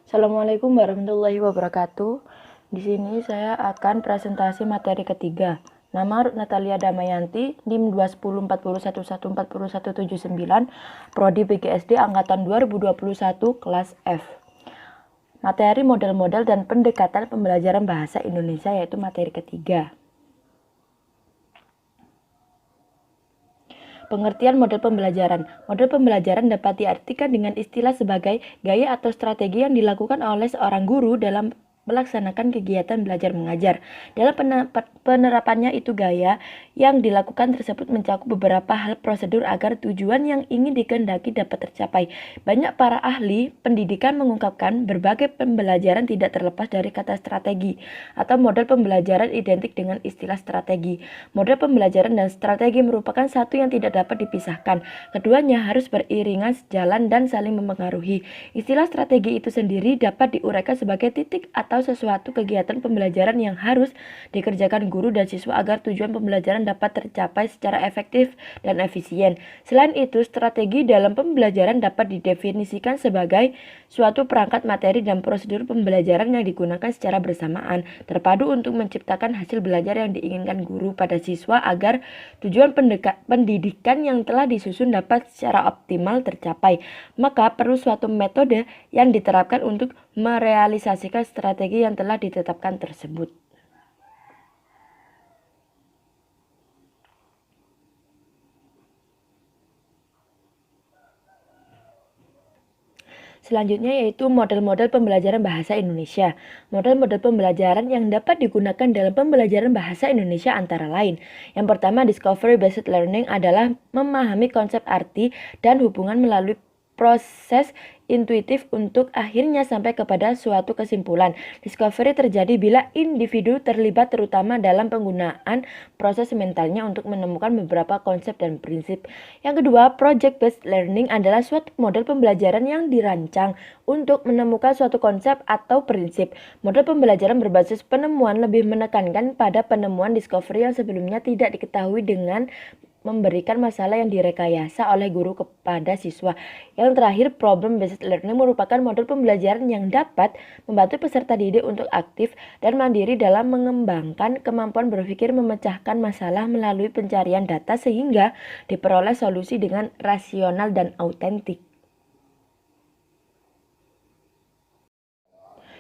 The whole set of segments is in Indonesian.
Assalamualaikum warahmatullahi wabarakatuh. Di sini saya akan presentasi materi ketiga. Nama Ruth Natalia Damayanti, NIM 21041144179, Prodi PGSD Angkatan 2021, kelas F. Materi model-model dan pendekatan pembelajaran bahasa Indonesia yaitu materi ketiga. Pengertian model pembelajaran. Model pembelajaran dapat diartikan dengan istilah sebagai gaya atau strategi yang dilakukan oleh seorang guru dalam melaksanakan kegiatan belajar mengajar. Dalam penerapannya itu gaya yang dilakukan tersebut mencakup beberapa hal prosedur agar tujuan yang ingin dikehendaki dapat tercapai. Banyak para ahli pendidikan mengungkapkan berbagai pembelajaran tidak terlepas dari kata strategi atau model pembelajaran identik dengan istilah strategi. Model pembelajaran dan strategi merupakan satu yang tidak dapat dipisahkan. Keduanya harus beriringan sejalan dan saling mempengaruhi. Istilah strategi itu sendiri dapat diuraikan sebagai titik atau sesuatu kegiatan pembelajaran yang harus dikerjakan guru dan siswa agar tujuan pembelajaran dapat tercapai secara efektif dan efisien. Selain itu, strategi dalam pembelajaran dapat didefinisikan sebagai suatu perangkat materi dan prosedur pembelajaran yang digunakan secara bersamaan, terpadu untuk menciptakan hasil belajar yang diinginkan guru pada siswa agar tujuan pendidikan yang telah disusun dapat secara optimal tercapai. Maka perlu suatu metode yang diterapkan untuk merealisasikan strategi yang telah ditetapkan tersebut. Selanjutnya yaitu model-model pembelajaran bahasa Indonesia. Model-model pembelajaran yang dapat digunakan dalam pembelajaran bahasa Indonesia antara lain. Yang pertama, discovery based learning adalah memahami konsep arti dan hubungan melalui proses intuitif untuk akhirnya sampai kepada suatu kesimpulan. Discovery terjadi bila individu terlibat terutama dalam penggunaan proses mentalnya untuk menemukan beberapa konsep dan prinsip. Yang kedua, project based learning adalah suatu model pembelajaran yang dirancang untuk menemukan suatu konsep atau prinsip. Model pembelajaran berbasis penemuan lebih menekankan pada penemuan discovery yang sebelumnya tidak diketahui dengan memberikan masalah yang direkayasa oleh guru kepada siswa. Yang terakhir, problem based learning merupakan model pembelajaran yang dapat membantu peserta didik untuk aktif dan mandiri dalam mengembangkan kemampuan berpikir memecahkan masalah melalui pencarian data sehingga diperoleh solusi dengan rasional dan autentik.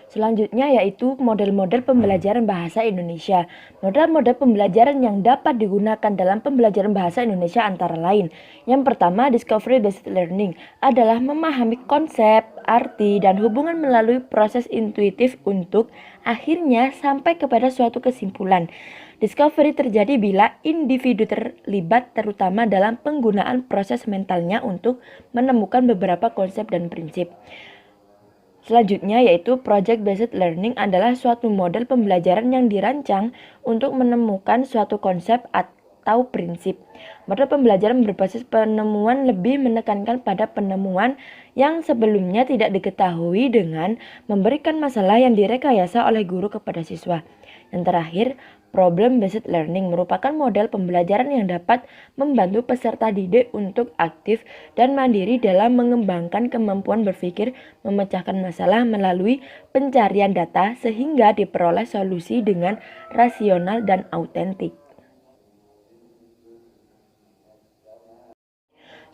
Selanjutnya yaitu model-model pembelajaran bahasa Indonesia. Model-model pembelajaran yang dapat digunakan dalam pembelajaran bahasa Indonesia antara lain. Yang pertama, discovery based learning adalah memahami konsep, arti, dan hubungan melalui proses intuitif untuk akhirnya sampai kepada suatu kesimpulan. Discovery terjadi bila individu terlibat terutama dalam penggunaan proses mentalnya untuk menemukan beberapa konsep dan prinsip. Selanjutnya yaitu project based learning adalah suatu model pembelajaran yang dirancang untuk menemukan suatu konsep atau prinsip. Model pembelajaran berbasis penemuan lebih menekankan pada penemuan yang sebelumnya tidak diketahui dengan memberikan masalah yang direkayasa oleh guru kepada siswa. Yang terakhir, problem based learning merupakan model pembelajaran yang dapat membantu peserta didik untuk aktif dan mandiri dalam mengembangkan kemampuan berpikir memecahkan masalah melalui pencarian data sehingga diperoleh solusi dengan rasional dan autentik.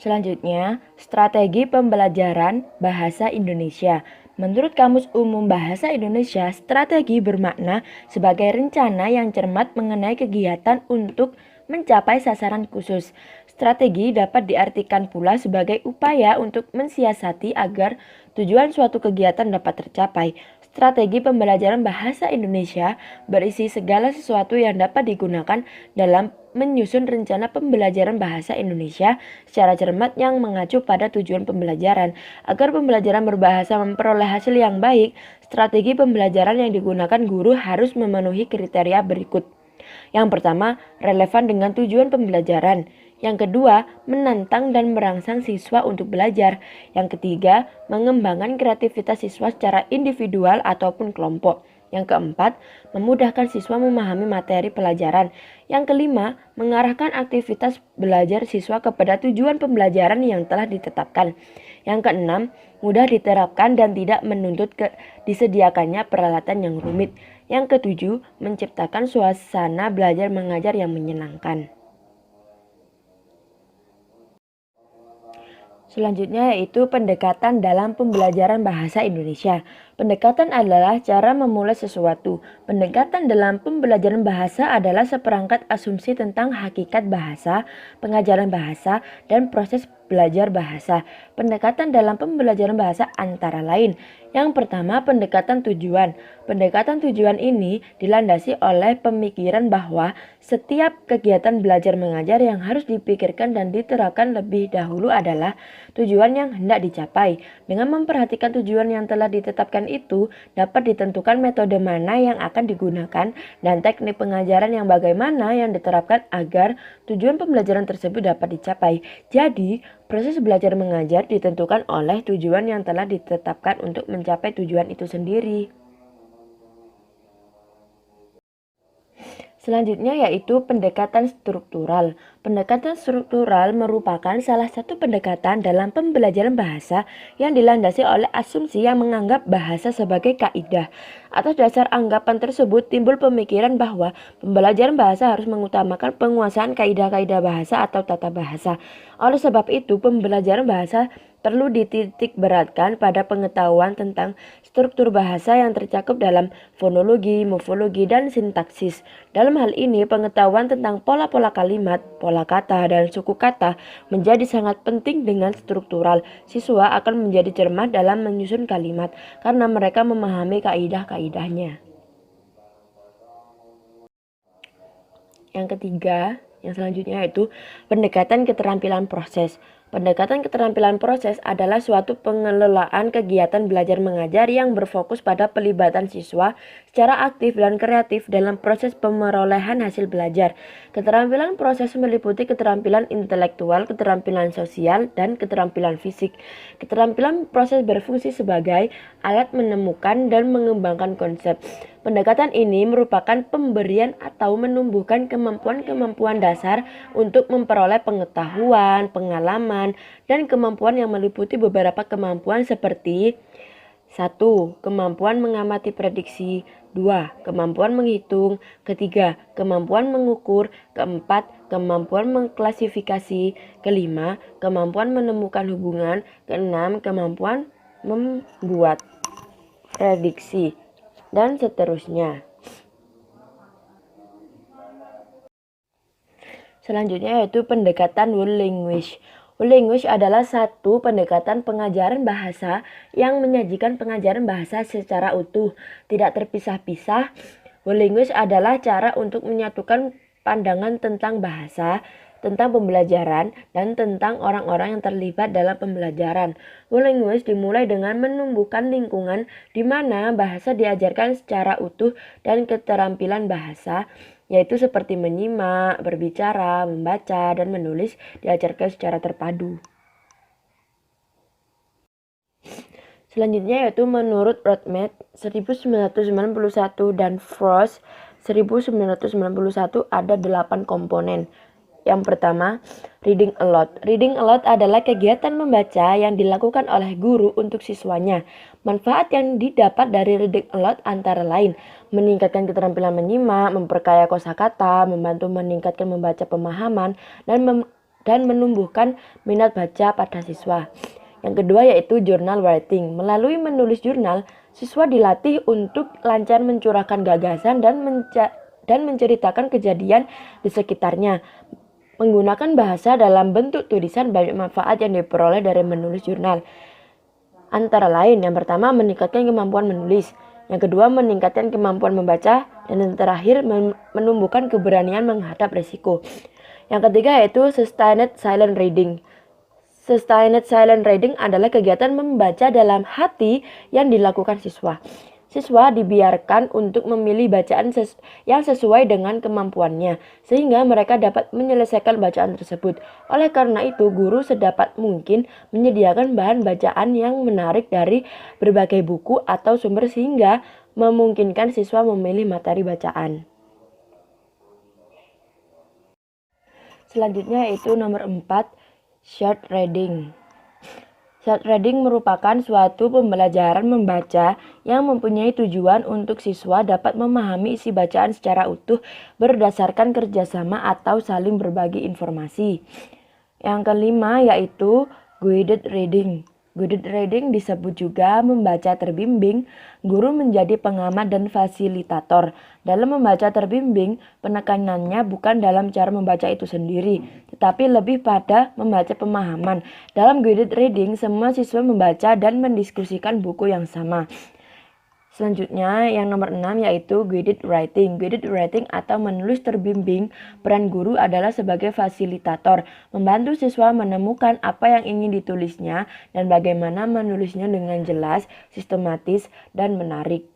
Selanjutnya, strategi pembelajaran bahasa Indonesia. Menurut Kamus Umum Bahasa Indonesia, strategi bermakna sebagai rencana yang cermat mengenai kegiatan untuk mencapai sasaran khusus. Strategi dapat diartikan pula sebagai upaya untuk mensiasati agar tujuan suatu kegiatan dapat tercapai. Strategi pembelajaran bahasa Indonesia berisi segala sesuatu yang dapat digunakan dalam menyusun rencana pembelajaran bahasa Indonesia secara cermat yang mengacu pada tujuan pembelajaran. Agar pembelajaran berbahasa memperoleh hasil yang baik, strategi pembelajaran yang digunakan guru harus memenuhi kriteria berikut. Yang pertama, relevan dengan tujuan pembelajaran. Yang kedua, menantang dan merangsang siswa untuk belajar. Yang ketiga, mengembangkan kreativitas siswa secara individual ataupun kelompok. Yang keempat, memudahkan siswa memahami materi pelajaran. Yang kelima, mengarahkan aktivitas belajar siswa kepada tujuan pembelajaran yang telah ditetapkan. Yang keenam, mudah diterapkan dan tidak menuntut disediakannya peralatan yang rumit. Yang ketujuh, menciptakan suasana belajar mengajar yang menyenangkan. Selanjutnya yaitu pendekatan dalam pembelajaran bahasa Indonesia. Pendekatan adalah cara memulai sesuatu. Pendekatan dalam pembelajaran bahasa adalah seperangkat asumsi tentang hakikat bahasa, pengajaran bahasa, dan proses belajar bahasa. Pendekatan dalam pembelajaran bahasa antara lain. Yang pertama, pendekatan tujuan. Pendekatan tujuan ini dilandasi oleh pemikiran bahwa setiap kegiatan belajar mengajar yang harus dipikirkan dan diterapkan lebih dahulu adalah tujuan yang hendak dicapai. Dengan memperhatikan tujuan yang telah ditetapkan itu, dapat ditentukan metode mana yang akan digunakan dan teknik pengajaran yang bagaimana yang diterapkan agar tujuan pembelajaran tersebut dapat dicapai. Jadi, proses belajar mengajar ditentukan oleh tujuan yang telah ditetapkan untuk mencapai tujuan itu sendiri. Selanjutnya yaitu pendekatan struktural. Pendekatan struktural merupakan salah satu pendekatan dalam pembelajaran bahasa yang dilandasi oleh asumsi yang menganggap bahasa sebagai kaidah. Atas dasar anggapan tersebut timbul pemikiran bahwa pembelajaran bahasa harus mengutamakan penguasaan kaidah-kaidah bahasa atau tata bahasa. Oleh sebab itu, pembelajaran bahasa perlu dititik beratkan pada pengetahuan tentang struktur bahasa yang tercakup dalam fonologi, morfologi, dan sintaksis. Dalam hal ini, pengetahuan tentang pola-pola kalimat, pola kata, dan suku kata menjadi sangat penting. Dengan struktural, siswa akan menjadi cermat dalam menyusun kalimat karena mereka memahami kaidah-kaidahnya. Yang ketiga, yang selanjutnya yaitu pendekatan keterampilan proses. Pendekatan keterampilan proses adalah suatu pengelolaan kegiatan belajar mengajar yang berfokus pada pelibatan siswa secara aktif dan kreatif dalam proses pemerolehan hasil belajar. Keterampilan proses meliputi keterampilan intelektual, keterampilan sosial, dan keterampilan fisik. Keterampilan proses berfungsi sebagai alat menemukan dan mengembangkan konsep. Pendekatan ini merupakan pemberian atau menumbuhkan kemampuan-kemampuan dasar untuk memperoleh pengetahuan, pengalaman, dan kemampuan yang meliputi beberapa kemampuan seperti 1. Kemampuan mengamati prediksi. 2. Kemampuan menghitung. Ketiga, kemampuan mengukur. Keempat, kemampuan mengklasifikasi. Kelima, kemampuan menemukan hubungan. Keenam, kemampuan membuat prediksi. Dan seterusnya. Selanjutnya yaitu pendekatan world language. World language adalah satu pendekatan pengajaran bahasa yang menyajikan pengajaran bahasa secara utuh, tidak terpisah-pisah. World language adalah cara untuk menyatukan pandangan tentang bahasa, tentang pembelajaran, dan tentang orang-orang yang terlibat dalam pembelajaran. World language dimulai dengan menumbuhkan lingkungan di mana bahasa diajarkan secara utuh dan keterampilan bahasa, yaitu seperti menyimak, berbicara, membaca, dan menulis diajarkan secara terpadu. Selanjutnya yaitu menurut Rothman 1991 dan Frost 1991 ada 8 komponen. Yang pertama, reading aloud. Reading aloud adalah kegiatan membaca yang dilakukan oleh guru untuk siswanya. Manfaat yang didapat dari reading aloud antara lain meningkatkan keterampilan menyimak, memperkaya kosakata, membantu meningkatkan membaca pemahaman, dan menumbuhkan minat baca pada siswa. Yang kedua yaitu journal writing. Melalui menulis jurnal, siswa dilatih untuk lancar mencurahkan gagasan dan menceritakan kejadian di sekitarnya. Menggunakan bahasa dalam bentuk tulisan banyak manfaat yang diperoleh dari menulis jurnal. Antara lain, yang pertama meningkatkan kemampuan menulis, yang kedua meningkatkan kemampuan membaca, dan yang terakhir menumbuhkan keberanian menghadap risiko. Yang ketiga yaitu sustained silent reading. Sustained silent reading adalah kegiatan membaca dalam hati yang dilakukan siswa. Siswa dibiarkan untuk memilih bacaan yang sesuai dengan kemampuannya, sehingga mereka dapat menyelesaikan bacaan tersebut. Oleh karena itu, guru sedapat mungkin menyediakan bahan bacaan yang menarik dari berbagai buku atau sumber sehingga memungkinkan siswa memilih materi bacaan. Selanjutnya yaitu nomor 4, short reading. Short reading merupakan suatu pembelajaran membaca yang mempunyai tujuan untuk siswa dapat memahami isi bacaan secara utuh berdasarkan kerjasama atau saling berbagi informasi. Yang kelima yaitu guided reading. Guided reading disebut juga membaca terbimbing. Guru menjadi pengamat dan fasilitator. Dalam membaca terbimbing, penekanannya bukan dalam cara membaca itu sendiri, tetapi lebih pada membaca pemahaman. Dalam guided reading, semua siswa membaca dan mendiskusikan buku yang sama. Selanjutnya yang nomor 6 yaitu guided writing. Guided writing atau menulis terbimbing, peran guru adalah sebagai fasilitator, membantu siswa menemukan apa yang ingin ditulisnya dan bagaimana menulisnya dengan jelas, sistematis, dan menarik.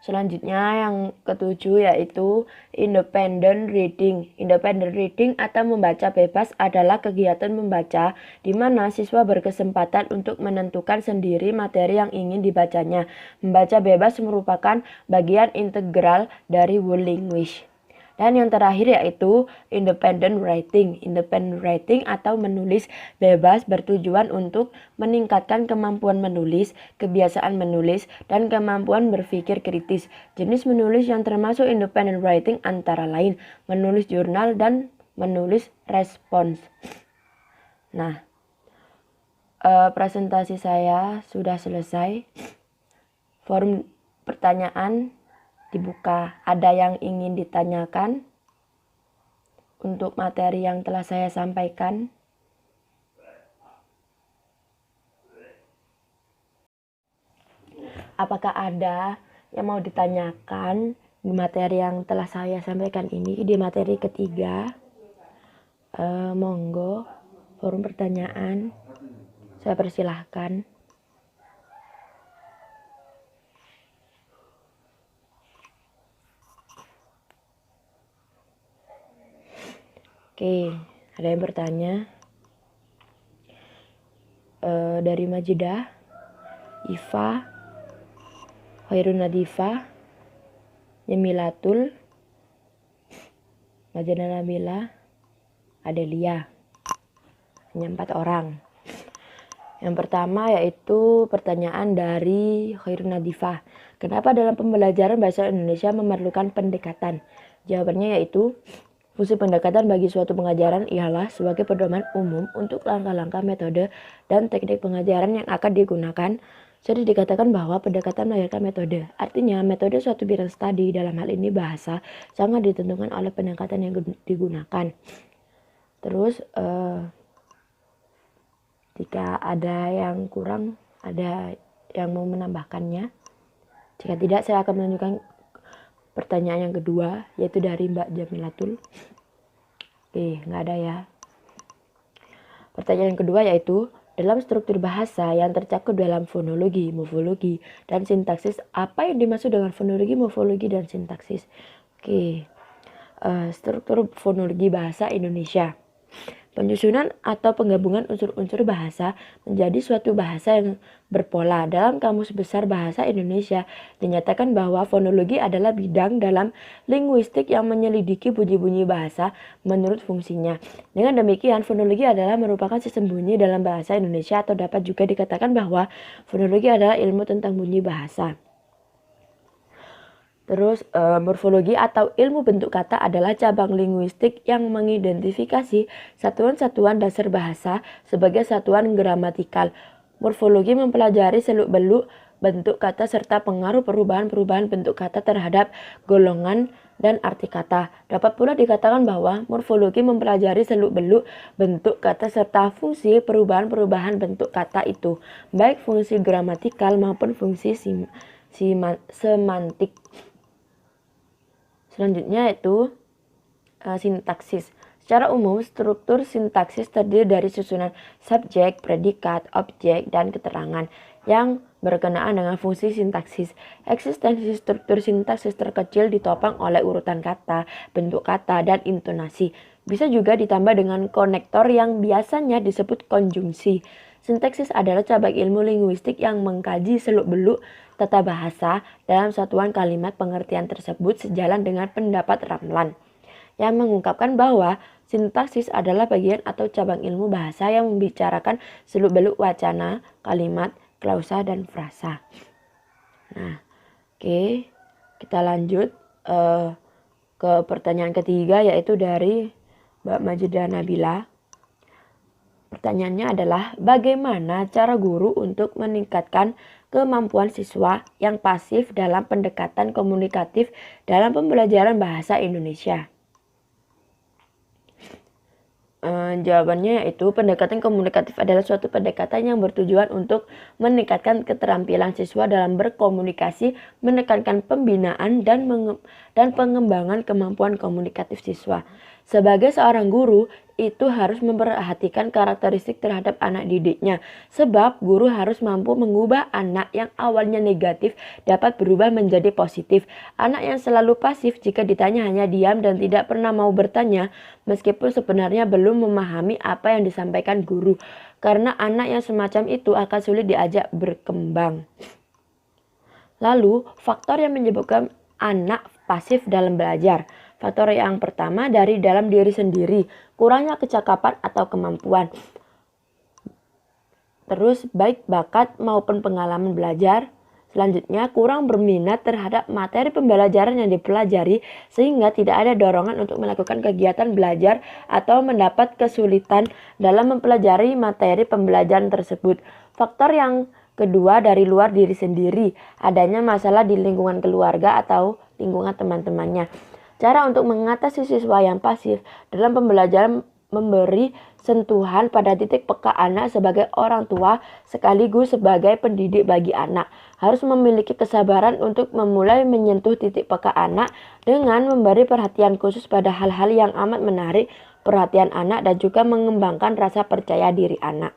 Selanjutnya yang ketujuh yaitu independent reading. Independent reading atau membaca bebas adalah kegiatan membaca di mana siswa berkesempatan untuk menentukan sendiri materi yang ingin dibacanya. Membaca bebas merupakan bagian integral dari world language. Dan yang terakhir yaitu independent writing. Independent writing atau menulis bebas bertujuan untuk meningkatkan kemampuan menulis, kebiasaan menulis, dan kemampuan berpikir kritis. Jenis menulis yang termasuk independent writing antara lain menulis jurnal dan menulis respons. Nah, presentasi saya sudah selesai. Forum pertanyaan dibuka. Ada yang ingin ditanyakan untuk materi yang telah saya sampaikan? Apakah ada yang mau ditanyakan di materi yang telah saya sampaikan ini, di materi ketiga? Monggo, forum pertanyaan. Saya persilahkan. Oke, ada yang bertanya. Dari Majidah, Iva, Khairun Nadifa, Yemilatul, Majana Nabila, Adelia. Hanya 4 orang. Yang pertama yaitu pertanyaan dari Khairun Nadifa. Kenapa dalam pembelajaran bahasa Indonesia memerlukan pendekatan? Jawabannya yaitu fungsi pendekatan bagi suatu pengajaran ialah sebagai pedoman umum untuk langkah-langkah metode dan teknik pengajaran yang akan digunakan. Jadi dikatakan bahwa pendekatan melahirkan metode. Artinya metode suatu bidang studi, dalam hal ini bahasa, sangat ditentukan oleh pendekatan yang digunakan. Terus jika ada yang kurang, ada yang mau menambahkannya. Jika tidak, saya akan menunjukkan pertanyaan yang kedua, yaitu dari Mbak Jamilatul. Nggak ada ya. Pertanyaan yang kedua yaitu, dalam struktur bahasa yang tercakup dalam fonologi, morfologi, dan sintaksis, apa yang dimaksud dengan fonologi, morfologi, dan sintaksis? Struktur fonologi bahasa Indonesia. Penyusunan atau penggabungan unsur-unsur bahasa menjadi suatu bahasa yang berpola. Dalam Kamus Besar Bahasa Indonesia dinyatakan bahwa fonologi adalah bidang dalam linguistik yang menyelidiki bunyi-bunyi bahasa menurut fungsinya. Dengan demikian, fonologi adalah merupakan sistem bunyi dalam bahasa Indonesia, atau dapat juga dikatakan bahwa fonologi adalah ilmu tentang bunyi bahasa. Terus morfologi atau ilmu bentuk kata adalah cabang linguistik yang mengidentifikasi satuan-satuan dasar bahasa sebagai satuan gramatikal. Morfologi mempelajari seluk-beluk bentuk kata serta pengaruh perubahan-perubahan bentuk kata terhadap golongan dan arti kata. Dapat pula dikatakan bahwa morfologi mempelajari seluk-beluk bentuk kata serta fungsi perubahan-perubahan bentuk kata itu, baik fungsi gramatikal maupun fungsi semantik. Selanjutnya yaitu sintaksis. Secara umum, struktur sintaksis terdiri dari susunan subjek, predikat, objek, dan keterangan yang berkenaan dengan fungsi sintaksis. Eksistensi struktur sintaksis terkecil ditopang oleh urutan kata, bentuk kata, dan intonasi. Bisa juga ditambah dengan konektor yang biasanya disebut konjungsi. Sintaksis adalah cabang ilmu linguistik yang mengkaji seluk-beluk tata bahasa dalam satuan kalimat. Pengertian tersebut sejalan dengan pendapat Ramlan yang mengungkapkan bahwa sintaksis adalah bagian atau cabang ilmu bahasa yang membicarakan seluk-beluk wacana, kalimat, klausa, dan frasa. Nah, oke, kita lanjut ke pertanyaan ketiga, yaitu dari Mbak Majidah Nabila. Pertanyaannya adalah, bagaimana cara guru untuk meningkatkan kemampuan siswa yang pasif dalam pendekatan komunikatif dalam pembelajaran bahasa Indonesia? Jawabannya yaitu pendekatan komunikatif adalah suatu pendekatan yang bertujuan untuk meningkatkan keterampilan siswa dalam berkomunikasi, menekankan pembinaan dan pengembangan kemampuan komunikatif siswa. Sebagai seorang guru, itu harus memperhatikan karakteristik terhadap anak didiknya, sebab guru harus mampu mengubah anak yang awalnya negatif dapat berubah menjadi positif. Anak yang selalu pasif jika ditanya hanya diam dan tidak pernah mau bertanya, meskipun sebenarnya belum memahami apa yang disampaikan guru. Karena anak yang semacam itu akan sulit diajak berkembang. Lalu, faktor yang menyebabkan anak pasif dalam belajar. Faktor yang pertama dari dalam diri sendiri, kurangnya kecakapan atau kemampuan. Terus baik bakat maupun pengalaman belajar. Selanjutnya, kurang berminat terhadap materi pembelajaran yang dipelajari sehingga tidak ada dorongan untuk melakukan kegiatan belajar atau mendapat kesulitan dalam mempelajari materi pembelajaran tersebut. Faktor yang kedua dari luar diri sendiri, adanya masalah di lingkungan keluarga atau lingkungan teman-temannya. Cara untuk mengatasi siswa yang pasif dalam pembelajaran memberi sentuhan pada titik peka anak sebagai orang tua sekaligus sebagai pendidik bagi anak. Harus memiliki kesabaran untuk memulai menyentuh titik peka anak dengan memberi perhatian khusus pada hal-hal yang amat menarik perhatian anak dan juga mengembangkan rasa percaya diri anak.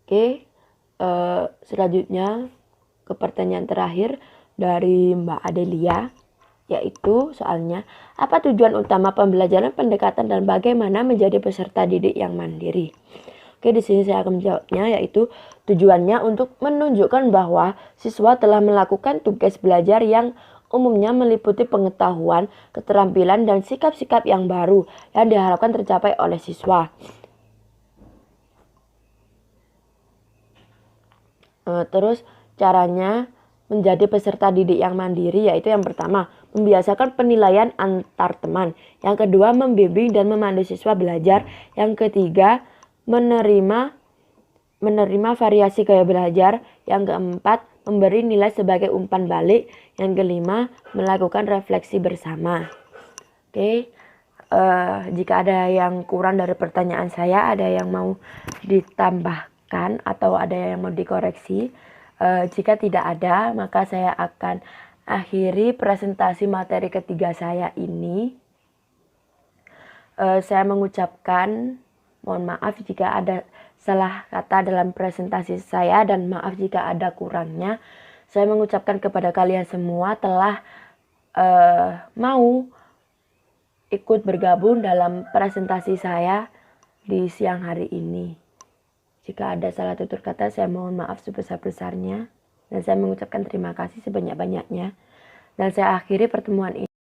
Oke, selanjutnya ke pertanyaan terakhir dari Mbak Adelia, yaitu soalnya, apa tujuan utama pembelajaran pendekatan dan bagaimana menjadi peserta didik yang mandiri? Oke, di sini saya akan menjawabnya, yaitu tujuannya untuk menunjukkan bahwa siswa telah melakukan tugas belajar yang umumnya meliputi pengetahuan, keterampilan, dan sikap-sikap yang baru yang diharapkan tercapai oleh siswa. Terus caranya menjadi peserta didik yang mandiri, yaitu yang pertama, membiasakan penilaian antar teman. Yang kedua, membimbing dan memandu siswa belajar. Yang ketiga, menerima variasi gaya belajar. Yang keempat, memberi nilai sebagai umpan balik. Yang kelima, melakukan refleksi bersama. Oke, jika ada yang kurang dari pertanyaan saya, ada yang mau ditambahkan atau ada yang mau dikoreksi, jika tidak ada, maka saya akan akhiri presentasi materi ketiga saya ini. Saya mengucapkan mohon maaf jika ada salah kata dalam presentasi saya dan maaf jika ada kurangnya. Saya mengucapkan kepada kalian semua telah mau ikut bergabung dalam presentasi saya di siang hari ini. Jika ada salah tutur kata, saya mohon maaf sebesar-besarnya. Dan saya mengucapkan terima kasih sebanyak-banyaknya. Dan saya akhiri pertemuan ini.